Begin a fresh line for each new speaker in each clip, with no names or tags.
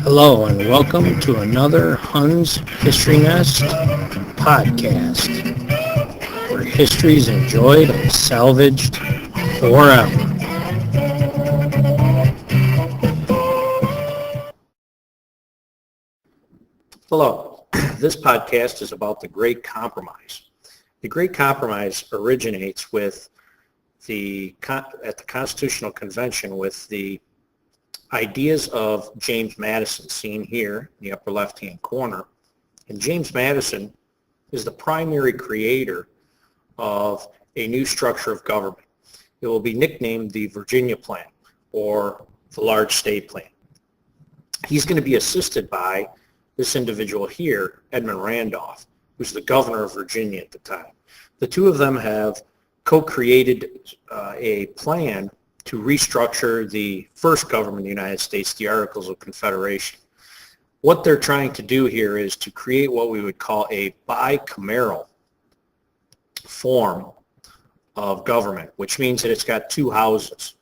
Hello and welcome to another Hun's History Nest podcast, where history is enjoyed and salvaged forever. Hello, this podcast is about the Great Compromise. The Great Compromise originates with at the Constitutional Convention with the ideas of James Madison, seen here in the upper left-hand corner. And James Madison is the primary creator of a new structure of government. It will be nicknamed the Virginia Plan or the Large State Plan. He's going to be assisted by this individual here, Edmund Randolph, who's the governor of Virginia at the time. The two of them have co-created a plan to restructure the first government of the United States, the Articles of Confederation. What they're trying to do here is to create what we would call a bicameral form of government, which means that it's got two houses.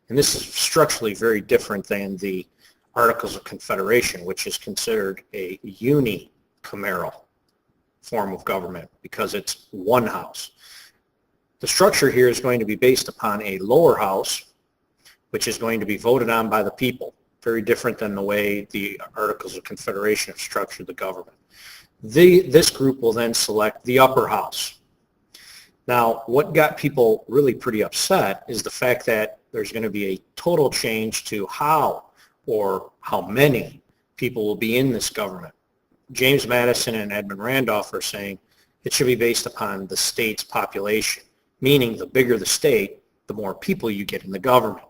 And this is structurally very different than the Articles of Confederation, which is considered a unicameral form of government because it's one house. The structure here is going to be based upon a lower house, which is going to be voted on by the people, very different than the way the Articles of Confederation have structured the government. This group will then select the upper house. Now, what got people really pretty upset is the fact that there's going to be a total change to how or how many people will be in this government. James Madison and Edmund Randolph are saying it should be based upon the state's population, meaning the bigger the state, the more people you get in the government.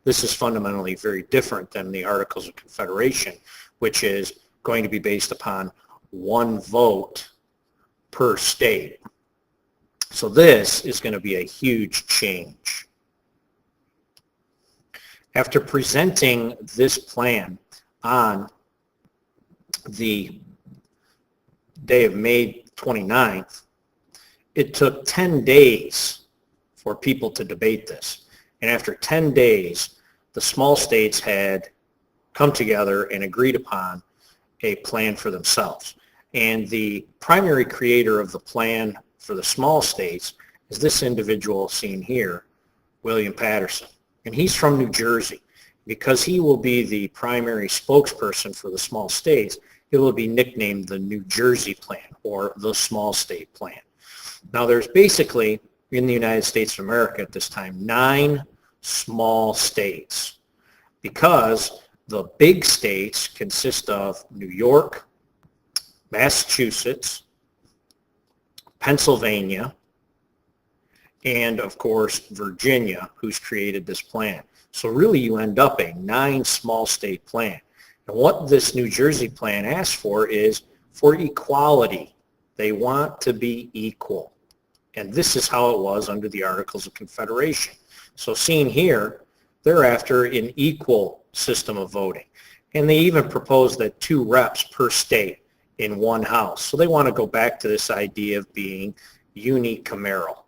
This is fundamentally very different than the Articles of Confederation, which is going to be based upon one vote per state. So this is going to be a huge change. After presenting this plan on the day of May 29th, it took 10 days for people to debate this. And after 10 days, the small states had come together and agreed upon a plan for themselves. And the primary creator of the plan for the small states is this individual seen here, William Paterson. And he's from New Jersey. Because he will be the primary spokesperson for the small states, it will be nicknamed the New Jersey Plan or the Small State Plan. Now there's basically, in the United States of America at this time, 9 small states, because the big states consist of New York, Massachusetts, Pennsylvania, and of course Virginia, who's created this plan. So really you end up a 9 small state plan. And what this New Jersey plan asks for is for equality. They want to be equal. And this is how it was under the Articles of Confederation. So seen here, they're after an equal system of voting. And they even proposed that 2 reps per state in one house. So they want to go back to this idea of being unicameral.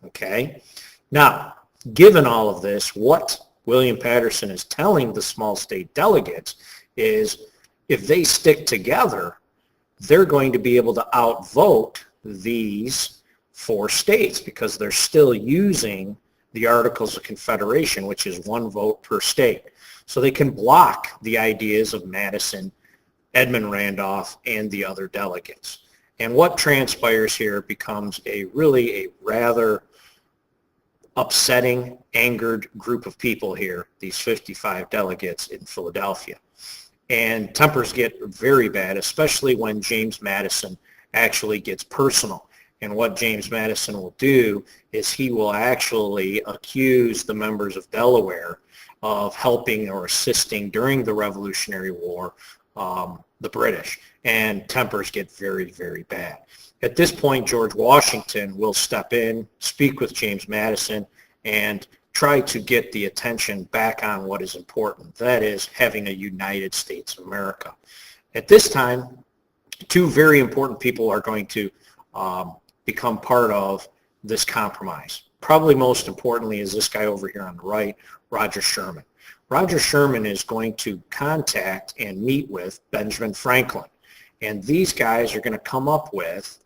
Okay? Now, given all of this, what William Paterson is telling the small state delegates is if they stick together, they're going to be able to outvote these 4 states because they're still using the Articles of Confederation, which is 1 vote per state. So they can block the ideas of Madison, Edmund Randolph, and the other delegates. And what transpires here becomes a rather upsetting, angered group of people here, these 55 delegates in Philadelphia. And tempers get very bad, especially when James Madison actually gets personal. And what James Madison will do is he will actually accuse the members of Delaware of helping or assisting during the Revolutionary War the British. And tempers get very, very bad. At this point, George Washington will step in, speak with James Madison, and try to get the attention back on what is important. That is having a United States of America. At this time, 2 very important people are going to become part of this compromise. Probably most importantly is this guy over here on the right, Roger Sherman. Roger Sherman is going to contact and meet with Benjamin Franklin. And these guys are going to come up with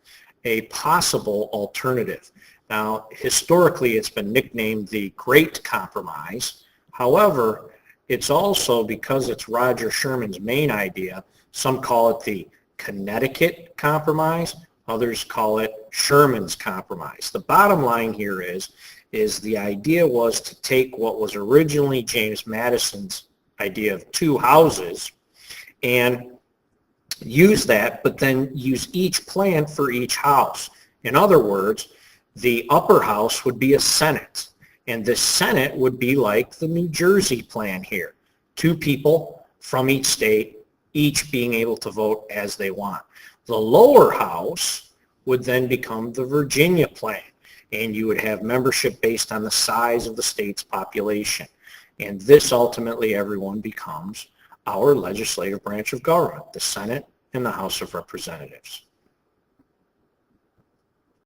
a possible alternative. Now, historically, it's been nicknamed the Great Compromise. However, it's also, because it's Roger Sherman's main idea, some call it the Connecticut Compromise, others call it Sherman's Compromise. The bottom line here is the idea was to take what was originally James Madison's idea of two houses and use that, but then use each plan for each house. In other words, the upper house would be a Senate, and the Senate would be like the New Jersey plan here. Two people from each state, each being able to vote as they want. The lower house would then become the Virginia plan, and you would have membership based on the size of the state's population. And this ultimately, everyone, becomes our legislative branch of government, the Senate and the House of Representatives.